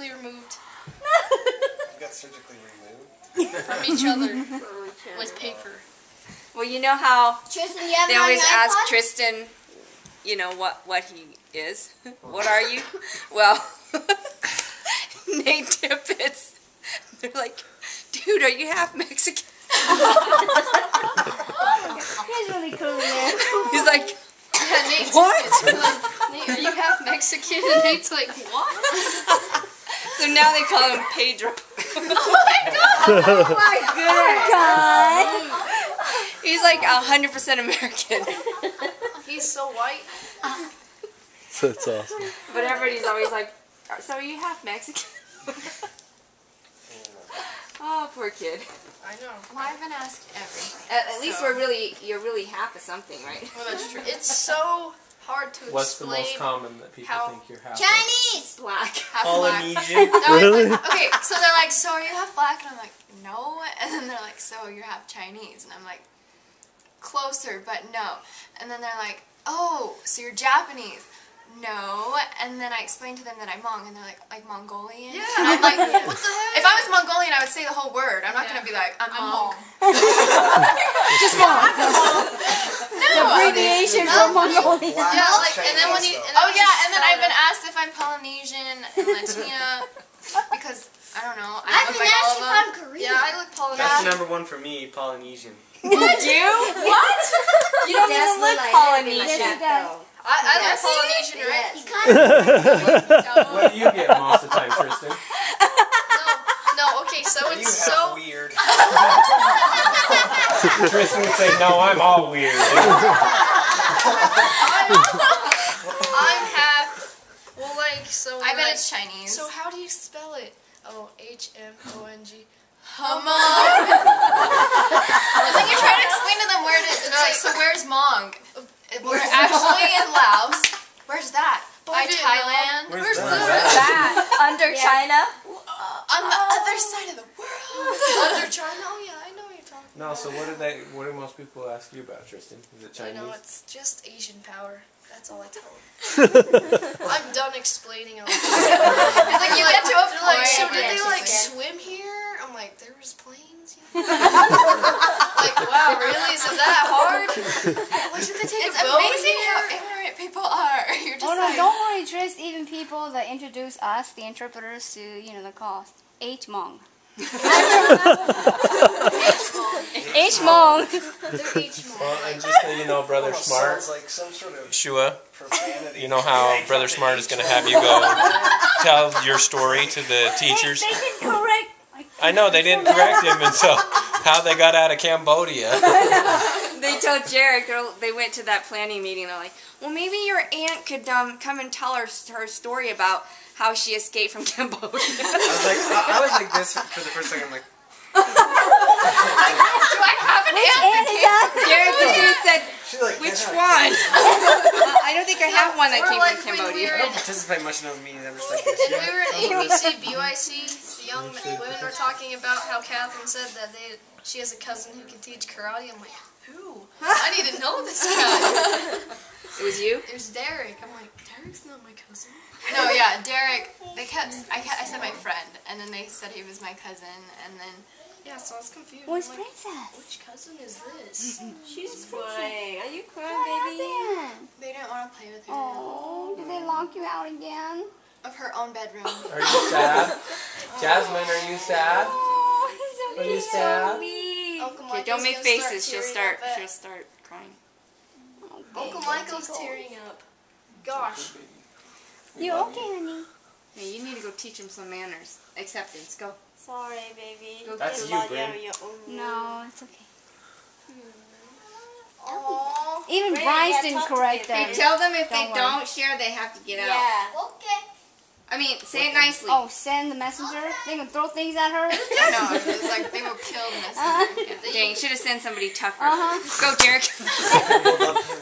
surgically removed. You got surgically removed? From each other with paper. Well, you know how Tristan, you have they it on always your ask iPod? Tristan, you know, what he is. What are you? Well, Nate Tippett. They're like, dude, are you half Mexican? He's really cool, man. He's like, Yeah, Nate's what? like, Nate, are you half Mexican? And Nate's like, what? So now they call him Pedro. Oh my god. He's like 100% American. He's so white. That's awesome. But everybody's always like, so are you half Mexican? Oh, poor kid. I know. Well, I've been asked everything. At least you're really half of something, right? Well, that's true. It's so hard to What's the explain. most common that people how- think you're half? Chinese! Black. Half Polynesian. black. No, Really? okay, so they're like, so are you half black? And I'm like, no. And then they're like, so you're half Chinese. And I'm like, closer, but no. And then they're like, oh, so you're Japanese. No. And then I explained to them that I'm Mong, and they're like Mongolian? Yeah. And I'm like, what the heck? If I was Mongolian, I would say the whole word. I'm not going to be like, I'm Mong. Just Mong. No. Abbreviation from Mongolia. Yeah, like, and then when you, and then I've been asked if I'm Polynesian and Latina, because, I don't know, I I've look been like all asked of if them. I'm Korean. Yeah, I look That's Polynesian. number one for me, Polynesian. You? What? You don't even look Polynesian. I look Polynesian, right? He kind of What do you get most of the time, Tristan? No, okay, so Are you it's half so... weird? Tristan would say, no, I'm all weird. I'm half... Well, like, so... I bet like, it's Chinese. So how do you spell it? Oh, H-M-O-N-G. Mong. And then you try to explain to them where it is. And they're like, so where's Mong? We're actually in Laos. Where's that? By Thailand. Where's That under China. On the other side of the world. Under China? Oh yeah, I know what you're talking No, so what do most people ask you about, Tristan? Is it about. You know, Chinese? it's just Asian power. That's all I tell them. I'm done explaining all It's like you get to a They're like, point. so did and they it's like just swim here? I'm like, there was planes. Like, wow, really? Is it that hard? What did they take It's a boat amazing here? how ignorant people are. You're just Oh no, like, don't worry, Tris. Even people that introduce us, the interpreters, to the cost. H Mong. H Mong. They're H Well, and just so you know, Brother Almost Smart, sounds like some sort of Shua, profanity. you know how Brother Smart is going to have you go tell your story to the teachers? They didn't correct. I know, they didn't correct him until how they got out of Cambodia. They told Jarek, they went to that planning meeting, they're like, well, maybe your aunt could come and tell her story about how she escaped from Cambodia. I was like this for the first second. I'm like, Do I have an aunt? Jarek just said, she's like, which "Yeah, one? I don't think I have one that We're came like from when we Cambodia. were I don't participate much in those meetings. I'm just like this. And we were in ABC, BYC, the young women were talking about how Catherine said that she has a cousin who can teach karate. I'm like, who? I need to know this guy. It was you? There's Derek. I'm like, Derek's not my cousin. No, yeah, Derek, I said my friend, and then they said he was my cousin, and then... Yeah, so I was confused. Where's I'm like, Princess? which cousin is this? She's crying. Are you crying, Happened? They didn't want to play with her Oh, did they lock you out again? of her own bedroom. Are you sad? Jasmine, are you sad? Oh, Are you sad? Uncle Okay, Michael's don't make gonna faces, she'll tearing start, up. crying. Uncle Michael's tearing up. Gosh. You okay, honey? Yeah, you need to go teach him some manners. Acceptance, go. Sorry, baby. Go That's get you, Bryn. No, it's okay. Aww. Even Brandon, Bryce yeah, didn't talk to correct me, them. baby. Tell them if Don't they worry. don't share, they have to get out. Yeah. Okay. I mean, say it nicely. Oh, send the messenger? They gonna throw things at her? No, it's like they will kill the messenger. Dang, should have sent somebody tougher. Go, Derek.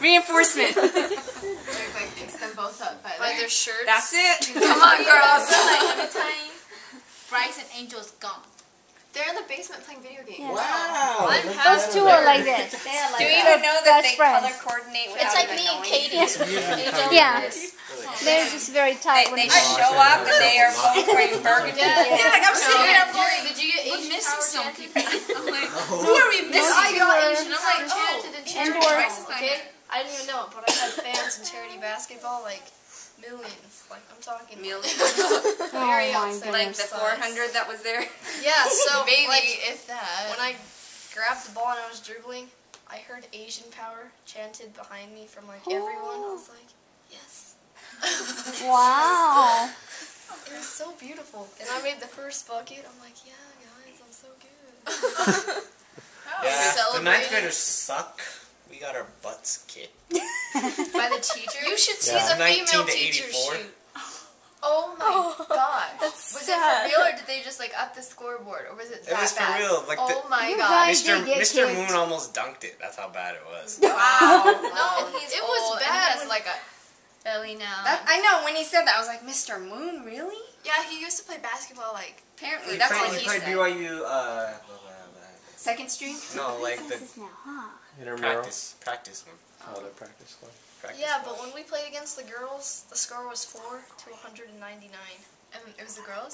Reinforcement. Derek like picks them both up By their shirts. That's it. Come on, girls. Bryce and Angel's gone. They're in the basement playing video games. Yeah. Wow. I'm look half- at Those two that. are like this. They are like Do you that. even know that Best they friends. color coordinate without It's like even me and knowing? Katie. Even Angel. Yeah. Really. They're just very tight. They when it- show up and they are both wearing burgundy. Yeah, like I'm sitting here, I'm going, Did you get we're Asian missing power something. chanted? I'm like, who are we missing? I got Muscular. Asian power chanted in charity Indoor. basketball, okay? I didn't even know it, but I had fans in charity basketball, like millions. Like I'm talking Millions. very Oh my outside. Like the size. 400 that was there. Yeah, so Maybe like, if that. when I grabbed the ball and I was dribbling, I heard Asian power chanted behind me from like everyone. I was like, yes. Wow. It was so beautiful. And I made the first bucket. I'm like, yeah, guys, I'm so good. Yeah, the ninth Celebrating. graders suck. We got our butts kicked. By the teacher? You should see Yeah. the 19 female to teacher 84. shoot. Oh my gosh. That's Was sad. it for real or did they just like up the scoreboard or was it that It was for bad? real, like oh my You gosh. guys did get Mr. kicked. Moon almost dunked it. That's how bad it was. Wow. No, And he's it old was and he bad. has like a belly now. I know, when he said that, I was like, Mr. Moon, really? Yeah, he used to play basketball like Apparently, He that's played, what he he played said. BYU, Second string? no, like the This is now, huh? Intramural. practice one. Oh, their practice squad. Practice yeah, one. but when we played against the girls, the score was 4 to 199. And it was the girls?